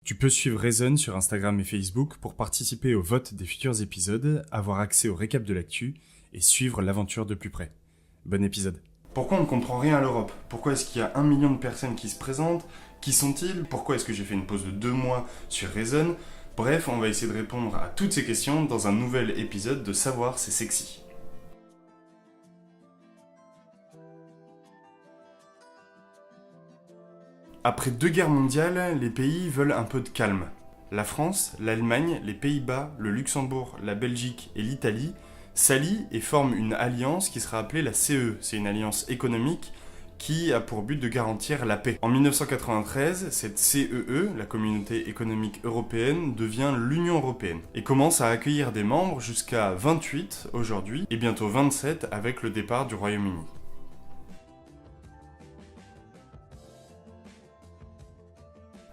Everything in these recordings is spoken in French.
Tu peux suivre Reason sur Instagram et Facebook pour participer au vote des futurs épisodes, avoir accès au récap de l'actu et suivre l'aventure de plus près. Bon épisode. Pourquoi on ne comprend rien à l'Europe ? Pourquoi est-ce qu'il y a 1 million de personnes qui se présentent ? Qui sont-ils ? Pourquoi est-ce que j'ai fait une pause de 2 mois sur Reason ? Bref, on va essayer de répondre à toutes ces questions dans un nouvel épisode de Savoir c'est sexy. Après 2 guerres mondiales, les pays veulent un peu de calme. La France, l'Allemagne, les Pays-Bas, le Luxembourg, la Belgique et l'Italie s'allient et forment une alliance qui sera appelée la CE. C'est une alliance économique qui a pour but de garantir la paix. En 1993, cette CEE, la Communauté économique européenne, devient l'Union européenne et commence à accueillir des membres jusqu'à 28 aujourd'hui et bientôt 27 avec le départ du Royaume-Uni.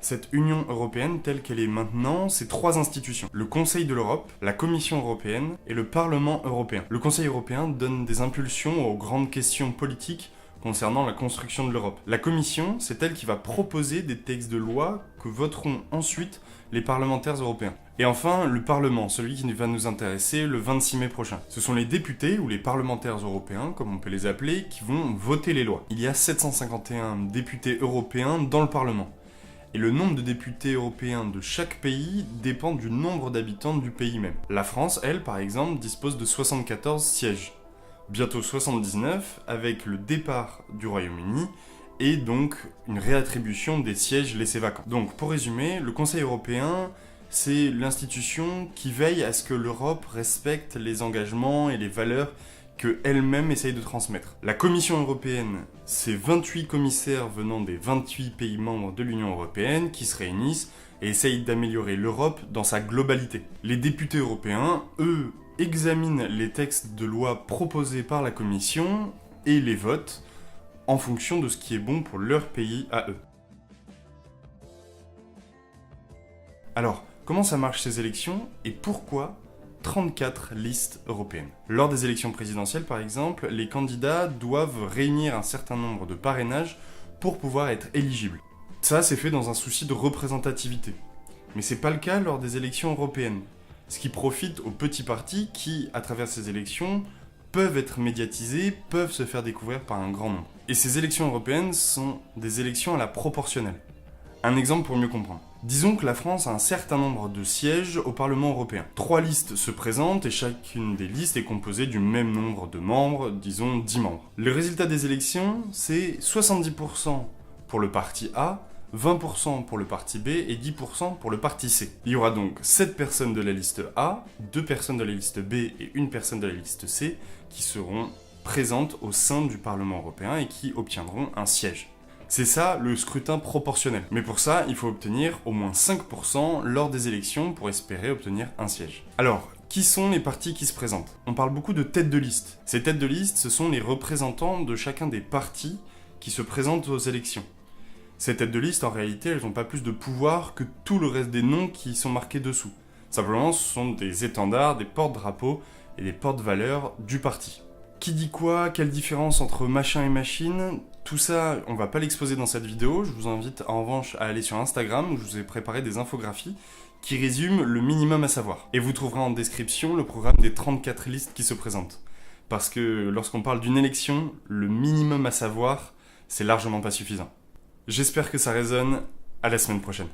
Cette Union européenne telle qu'elle est maintenant, c'est 3 institutions. Le Conseil de l'Europe, la Commission européenne et le Parlement européen. Le Conseil européen donne des impulsions aux grandes questions politiques concernant la construction de l'Europe. La Commission, c'est elle qui va proposer des textes de loi que voteront ensuite les parlementaires européens. Et enfin, le Parlement, celui qui va nous intéresser le 26 mai prochain. Ce sont les députés ou les parlementaires européens, comme on peut les appeler, qui vont voter les lois. Il y a 751 députés européens dans le Parlement. Et le nombre de députés européens de chaque pays dépend du nombre d'habitants du pays même. La France, elle, par exemple, dispose de 74 sièges. Bientôt 79 avec le départ du Royaume-Uni et donc une réattribution des sièges laissés vacants. Donc, pour résumer, le Conseil européen, c'est l'institution qui veille à ce que l'Europe respecte les engagements et les valeurs qu'elle-même essaye de transmettre. La Commission européenne, c'est 28 commissaires venant des 28 pays membres de l'Union européenne qui se réunissent et essayent d'améliorer l'Europe dans sa globalité. Les députés européens, eux, examinent les textes de loi proposés par la Commission et les votent en fonction de ce qui est bon pour leur pays à eux. Alors, comment ça marche ces élections et pourquoi 34 listes européennes. Lors des élections présidentielles, par exemple, les candidats doivent réunir un certain nombre de parrainages pour pouvoir être éligibles. Ça, c'est fait dans un souci de représentativité. Mais c'est pas le cas lors des élections européennes. Ce qui profite aux petits partis qui, à travers ces élections, peuvent être médiatisés, peuvent se faire découvrir par un grand nombre. Et ces élections européennes sont des élections à la proportionnelle. Un exemple pour mieux comprendre. Disons que la France a un certain nombre de sièges au Parlement européen. 3 listes se présentent et chacune des listes est composée du même nombre de membres, disons 10 membres. Le résultat des élections, c'est 70% pour le parti A, 20% pour le parti B et 10% pour le parti C. Il y aura donc 7 personnes de la liste A, 2 personnes de la liste B et 1 personne de la liste C qui seront présentes au sein du Parlement européen et qui obtiendront un siège. C'est ça le scrutin proportionnel. Mais pour ça, il faut obtenir au moins 5% lors des élections pour espérer obtenir un siège. Alors, qui sont les partis qui se présentent ? On parle beaucoup de têtes de liste. Ces têtes de liste, ce sont les représentants de chacun des partis qui se présentent aux élections. Ces têtes de liste, en réalité, elles n'ont pas plus de pouvoir que tout le reste des noms qui sont marqués dessous. Simplement, ce sont des étendards, des porte-drapeaux et des porte-valeurs du parti. Qui dit quoi ? Quelle différence entre machin et machine ? Tout ça, on va pas l'exposer dans cette vidéo. Je vous invite en revanche à aller sur Instagram où je vous ai préparé des infographies qui résument le minimum à savoir. Et vous trouverez en description le programme des 34 listes qui se présentent. Parce que lorsqu'on parle d'une élection, le minimum à savoir, c'est largement pas suffisant. J'espère que ça résonne. À la semaine prochaine.